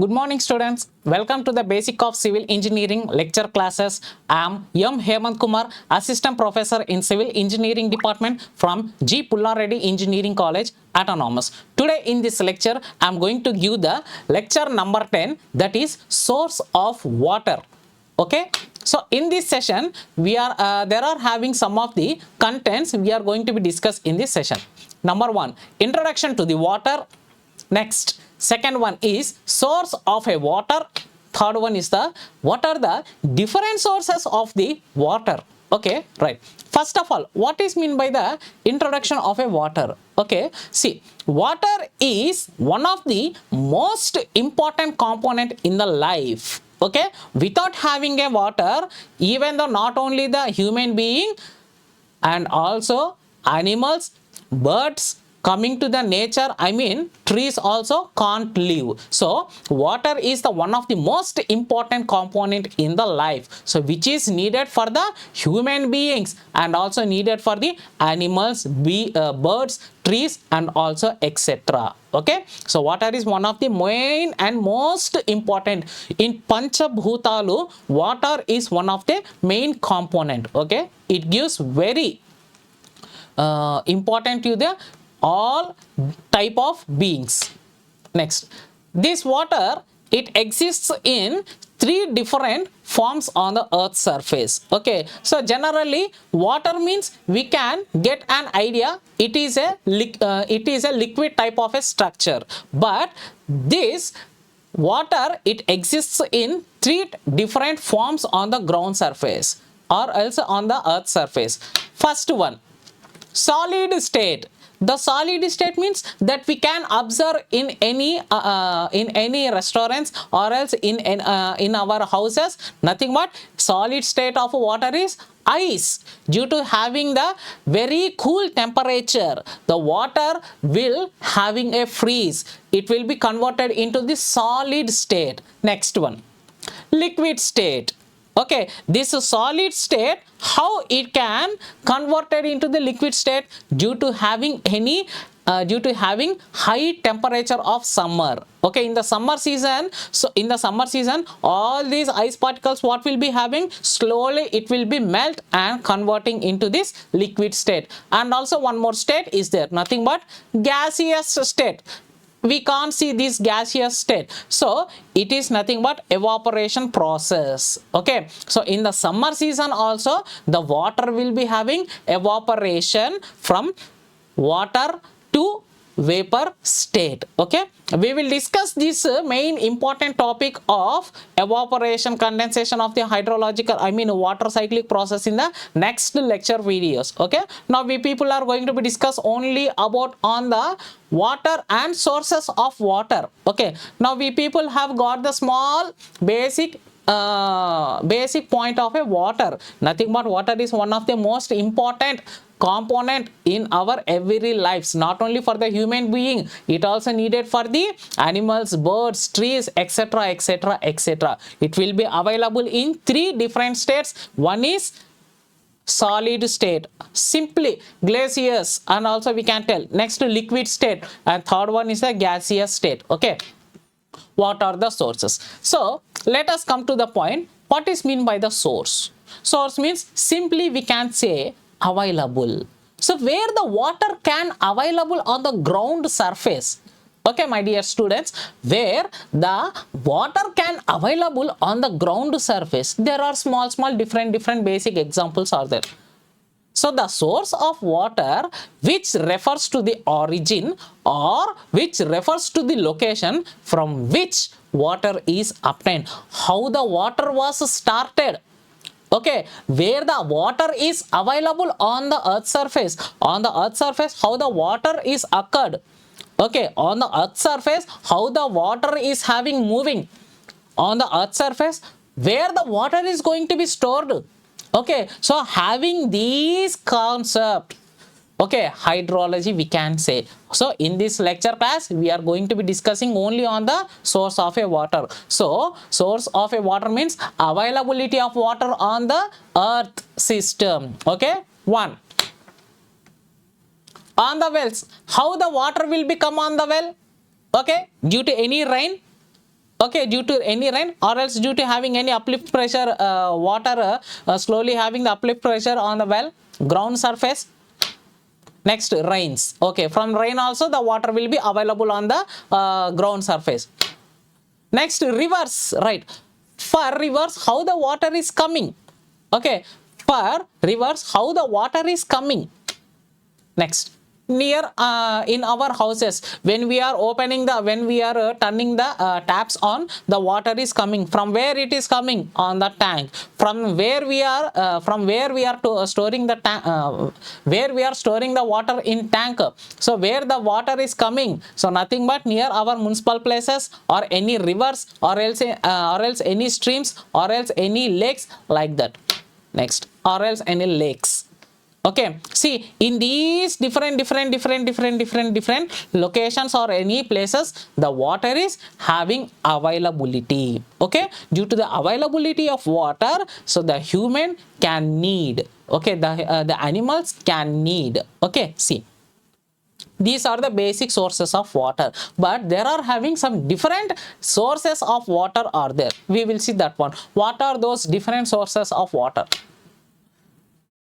Good morning, students. Welcome to the Basic of Civil Engineering lecture classes. I am Hemanth Kumar, Assistant Professor in Civil Engineering Department from G. Pullareddy Engineering College, Autonomous. Today in this lecture, I am going to give the lecture number 10, that is Source of Water. Okay, so in this session we are there are having some of the contents we are going to be discussed in this session. Number 1, introduction to the water. Next, second one is source of a water. Third one is the what are the different sources of the water. Okay, right. First of all, what is mean by the introduction of a water? Okay, see, water is one of the most important component in the life. Okay, without having a water, even though not only the human being and also animals, birds, coming to the nature, I mean trees also can't live. So water is the one of the most important component in the life, so which is needed for the human beings and also needed for the animals, birds, trees and also etc. Okay, so water is one of the main and most important in Panchabhutalu. Water is one of the main component. Okay, it gives very important to the all type of beings. Next, this water, it exists in 3 different forms on the earth's surface. Okay, so generally water means we can get an idea it is a liquid type of a structure, but this water, it exists in 3 different forms on the ground surface or else on the earth surface. First one, solid state. The solid state means that we can observe in any restaurants or else in our houses. Nothing but solid state of water is ice. Due to having the very cool temperature, the water will having a freeze. It will be converted into the solid state. Next one, liquid state. Okay, this solid state, how it can converted into the liquid state due to having high temperature of summer. Okay, in the summer season, so in the summer season, all these ice particles, what will be having, slowly it will be melt and converting into this liquid state. And also one more state is there, nothing but gaseous state. We can't see this gaseous state, so it is nothing but evaporation process. Okay, so in the summer season also the water will be having evaporation from water to vapor state. Okay, we will discuss this main important topic of evaporation, condensation of the hydrological, I mean water cyclic process in the next lecture videos. Okay, now we people are going to be discuss only about on the water and sources of water. Okay, now we people have got the small basic point of a water. Nothing but water is one of the most important component in our every lives, not only for the human being, it also needed for the animals, birds, trees, etc, etc, etc. It will be available in 3 different states. One is solid state, simply gaseous, and also we can tell next liquid state, and third one is the gaseous state. Okay, what are the sources? So let us come to the point, what is mean by the source? Source means simply we can say available. So where the water can available on the ground surface. Okay, my dear students, where the water can available on the ground surface, there are small different basic examples are there. So the source of water, which refers to the origin or which refers to the location from which water is obtained, how the water was started. Okay, where the water is available on the earth surface, how the water is occurred. Okay, on the earth surface, how the water is having moving. On the earth surface, where the water is going to be stored. Okay, so having these concept, okay, hydrology we can say. So in this lecture class we are going to be discussing only on the source of a water. So source of a water means availability of water on the earth system. Okay, 1, on the wells, how the water will become on the well. Okay, due to any rain. okay, due to any rain, or else due to having any uplift pressure, water slowly having the uplift pressure on the well, ground surface. Next, rains. Okay, from rain also the water will be available on the ground surface. Next, rivers, right? For rivers, how the water is coming? Okay, for rivers, how the water is coming? Next, near in our houses, when we are opening the, when we are turning the taps on, the water is coming. From where it is coming? On the tank. From where we are storing the tank, where we are storing the water in tank. So where the water is coming? So nothing but near our municipal places, or any rivers, or else any streams, or else any lakes, like that. Next, or else any lakes. Okay, see, in these different locations or any places, the water is having availability. Okay, due to the availability of water, so the human can need. Okay, the animals can need. Okay, see, these are the basic sources of water, but there are having some different sources of water are there. We will see that one. What are those different sources of water?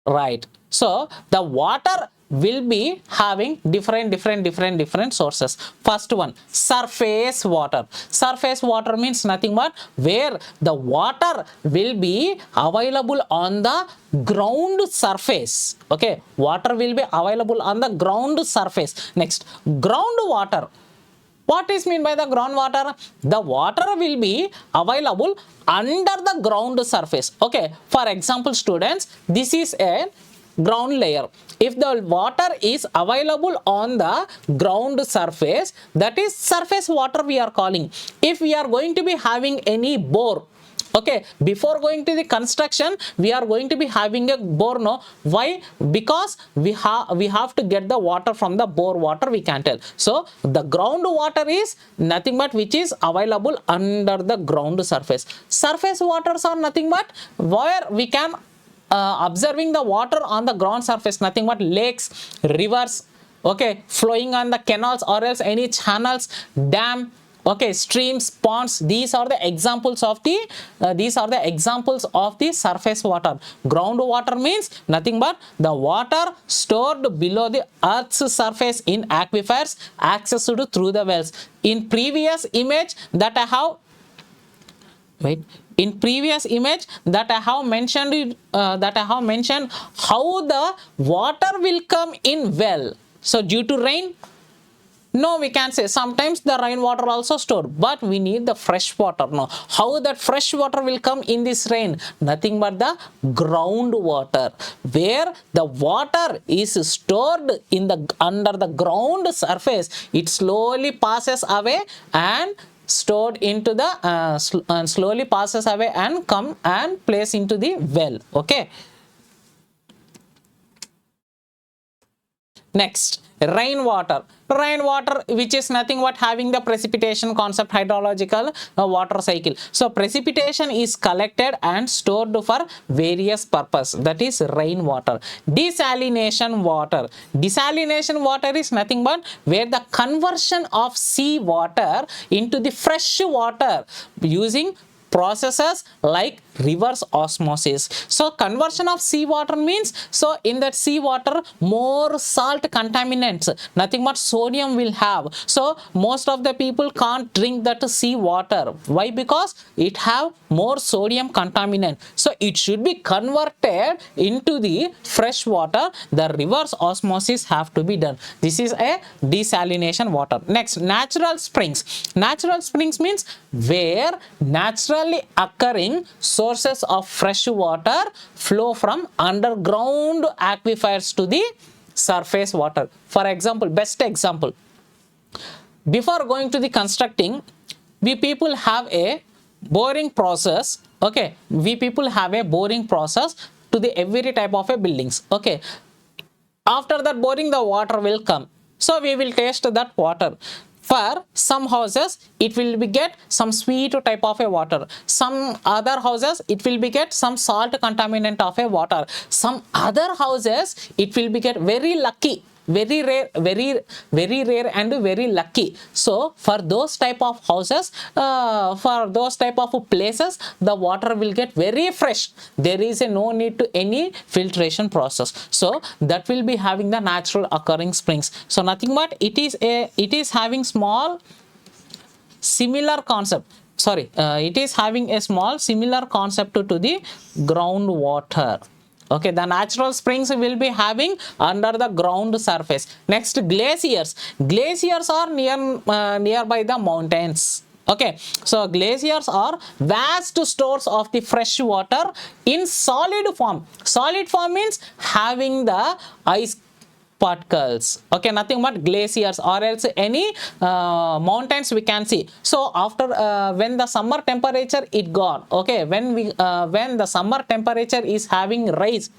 Right. So the water will be having different sources. First one, surface water. Surface water means nothing but where the water will be available on the ground surface. Okay, water will be available on the ground surface. Next, groundwater. What is mean by the groundwater? The water will be available under the ground surface. Okay, for example, students, this is a ground layer. If the water is available on the ground surface, that is surface water we are calling. If we are going to be having any bore, okay, before going to the construction, we are going to be having a bore. No, why? Because we have to get the water from the bore water, we can tell. So the ground water is nothing but which is available under the ground surface. Surface waters are nothing but where we can observing the water on the ground surface, nothing but lakes, rivers, okay, flowing on the canals, or else any channels, dam, okay, streams, ponds. These are the examples of the surface water. Groundwater means nothing but the water stored below the earth's surface in aquifers accessed through the wells. In previous image that I have mentioned how the water will come in well. So due to rain, no, we can say sometimes the rainwater also stored, but we need the fresh water. No, how that fresh water will come in this rain? Nothing but the groundwater, where the water is stored in the under the ground surface. It slowly passes away and stored into the slowly passes away and come and place into the well. Okay. Next, rainwater. Rainwater, which is nothing but having the precipitation concept, hydrological water cycle. So precipitation is collected and stored for various purpose. That is rainwater. Desalination water. Desalination water is nothing but where the conversion of sea water into the fresh water using processes like reverse osmosis. So conversion of seawater means, so in that seawater more salt contaminants, nothing but sodium will have. So most of the people can't drink that seawater. Why? Because it have more sodium contaminant. So it should be converted into the fresh water. The reverse osmosis have to be done. This is a desalination water. Next, natural springs. Natural springs means where naturally occurring sources of fresh water flow from underground aquifers to the surface water. For example, best example, before going to the constructing, we people have a boring process. Okay, we people have a boring process to the every type of a buildings. Okay, after that boring, the water will come. So we will taste that water. For some houses, it will be get some sweet type of a water. Some other houses, it will be get some salt contaminant of a water. Some other houses, it will be get very lucky. very rare, very rare and very lucky. So for those type of houses, for those type of places, the water will get very fresh. There is a no need to any filtration process. So that will be having the natural occurring springs. So nothing but it is having small similar concept, sorry, it is having a small similar concept to the groundwater. Okay, the natural springs will be having under the ground surface. Next, glaciers. Glaciers are nearby the mountains. Okay, so glaciers are vast stores of the fresh water in solid form. Solid form means having the ice particles. Okay, nothing but glaciers or else any mountains we can see. So after when the summer temperature it gone, okay, when the summer temperature is having rise,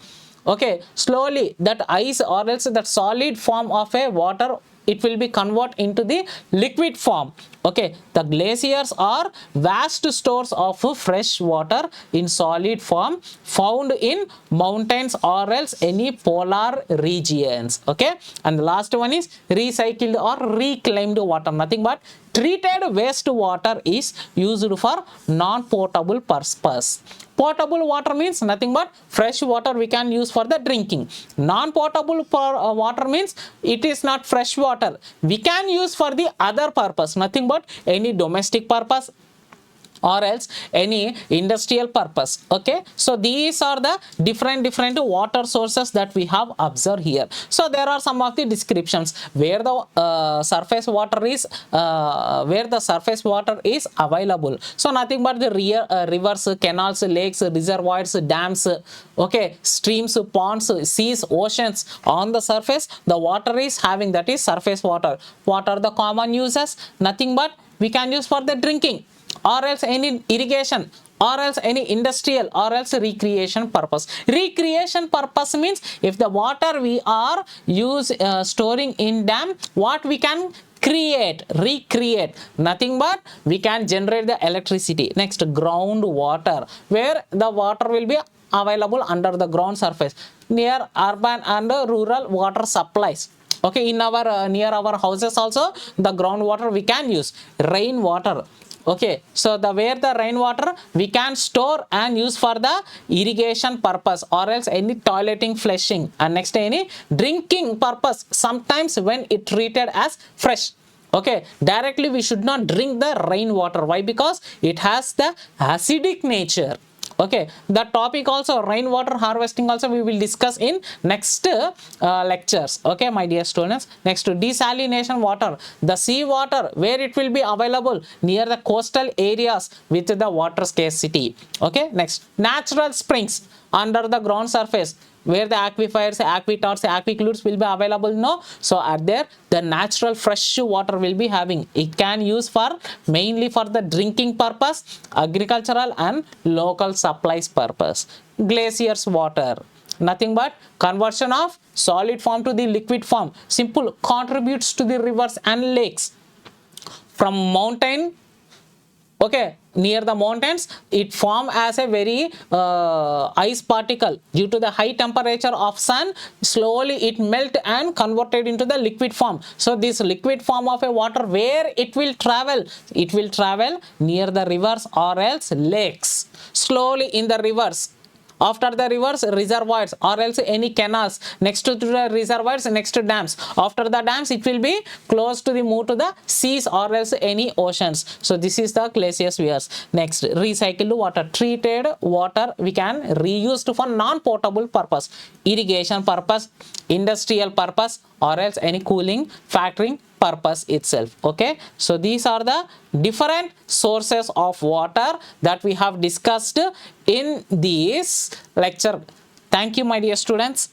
okay, slowly that ice or else that solid form of a water, it will be convert into the liquid form. Okay, the glaciers are vast stores of fresh water in solid form found in mountains or else any polar regions. Okay, and the last one is recycled or reclaimed water. Nothing but treated wastewater is used for non-potable purpose. Potable water means nothing but fresh water we can use for the drinking. Non-potable water means it is not fresh water. We can use for the other purpose, nothing but any domestic purpose or else any industrial purpose. Okay, so these are the different water sources that we have observed here. So there are some of the descriptions where the surface water is available. So nothing but the rivers, canals, lakes, reservoirs, dams, okay, streams, ponds, seas, oceans. On the surface the water is having, that is surface water. What are the common uses? Nothing but we can use for the drinking or else any irrigation or else any industrial or else recreation purpose. Recreation purpose means if the water we are storing in dam, what we can recreate, nothing but we can generate the electricity. Next, groundwater, where the water will be available under the ground surface near urban and rural water supplies. Okay, in our near our houses also the groundwater we can use. Rainwater. Okay, so where the rainwater we can store and use for the irrigation purpose or else any toileting, flushing, and next any drinking purpose, sometimes when it treated as fresh. Okay, directly we should not drink the rainwater. Why? Because it has the acidic nature. Okay, the topic also rainwater harvesting also we will discuss in next lectures. Okay, my dear students. Next, desalination water, the sea water where it will be available near the coastal areas with the water scarcity. Okay, next, natural springs under the ground surface where the aquifers, aquitars, aquicludes will be available. No, so at there the natural fresh water will be having. It can use for mainly for the drinking purpose, agricultural and local supplies purpose. Glaciers water, nothing but conversion of solid form to the liquid form. Simple, contributes to the rivers and lakes. From mountain, okay, near the mountains it form as a very ice particle. Due to the high temperature of sun, slowly it melt and converted into the liquid form. So this liquid form of a water, where it will travel near the rivers or else lakes. Slowly in the rivers, after the rivers, reservoirs or else any canals, next to the reservoirs, next to dams. After the dams it will be close to the move to the seas or else any oceans. So this is the glaciers wears. Next, recycled water, treated water we can reuse for non-potable purpose, irrigation purpose, industrial purpose or else any cooling, factoring purpose itself. Okay, so these are the different sources of water that we have discussed in this lecture. Thank you, my dear students.